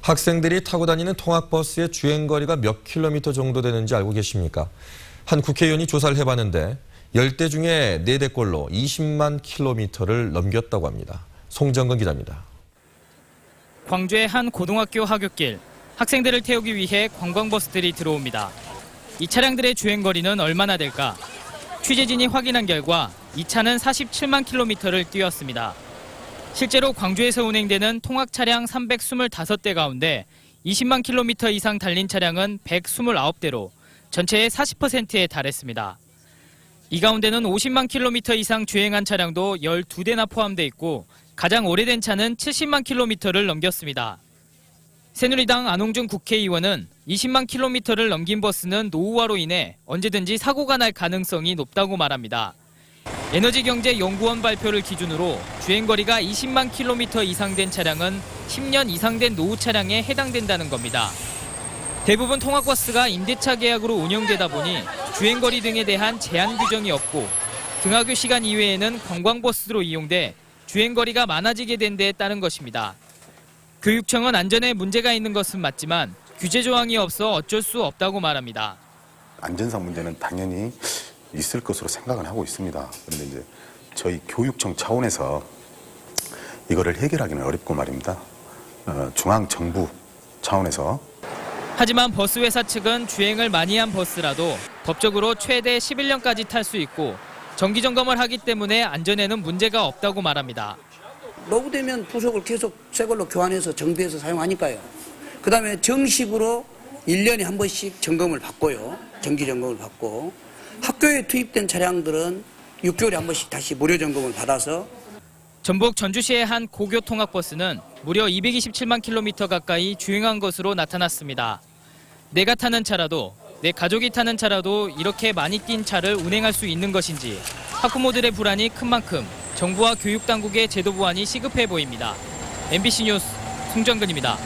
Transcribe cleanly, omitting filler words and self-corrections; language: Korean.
학생들이 타고 다니는 통학버스의 주행거리가 몇 킬로미터 정도 되는지 알고 계십니까? 한 국회의원이 조사를 해봤는데 10대 중에 4대꼴로 20만 킬로미터를 넘겼다고 합니다. 송정근 기자입니다. 광주의 한 고등학교 하굣길, 학생들을 태우기 위해 관광버스들이 들어옵니다. 이 차량들의 주행거리는 얼마나 될까? 취재진이 확인한 결과 이 차는 47만 킬로미터를 뛰었습니다. 실제로 광주에서 운행되는 통학 차량 325대 가운데 20만 킬로미터 이상 달린 차량은 129대로 전체의 40%에 달했습니다. 이 가운데는 50만 킬로미터 이상 주행한 차량도 12대나 포함돼 있고 가장 오래된 차는 70만 킬로미터를 넘겼습니다. 새누리당 안홍준 국회의원은 20만 킬로미터를 넘긴 버스는 노후화로 인해 언제든지 사고가 날 가능성이 높다고 말합니다. 에너지경제연구원 발표를 기준으로 주행거리가 20만 킬로미터 이상 된 차량은 10년 이상 된 노후 차량에 해당된다는 겁니다. 대부분 통학버스가 임대차 계약으로 운영되다 보니 주행거리 등에 대한 제한 규정이 없고 등하교 시간 이외에는 관광버스로 이용돼 주행거리가 많아지게 된 데에 따른 것입니다. 교육청은 안전에 문제가 있는 것은 맞지만 규제 조항이 없어 어쩔 수 없다고 말합니다. 안전상 문제는 당연히 있을 것으로 생각은 하고 있습니다. 그런데 이제 저희 교육청 차원에서 이거를 해결하기는 어렵고 말입니다. 중앙정부 차원에서. 하지만 버스회사 측은 주행을 많이 한 버스라도 법적으로 최대 11년까지 탈 수 있고 정기점검을 하기 때문에 안전에는 문제가 없다고 말합니다. 노후되면 부속을 계속 새 걸로 교환해서 정비해서 사용하니까요. 그다음에 정식으로 1년에 한 번씩 점검을 받고요. 정기 점검을 받고 학교에 투입된 차량들은 6개월에 한 번씩 다시 무료 점검을 받아서. 전북 전주시의 한 고교 통학버스는 무려 227만 킬로미터 가까이 주행한 것으로 나타났습니다. 내가 타는 차라도 내 가족이 타는 차라도 이렇게 많이 뛴 차를 운행할 수 있는 것인지 학부모들의 불안이 큰 만큼 정부와 교육당국의 제도 보완이 시급해 보입니다. MBC 뉴스 송정근입니다.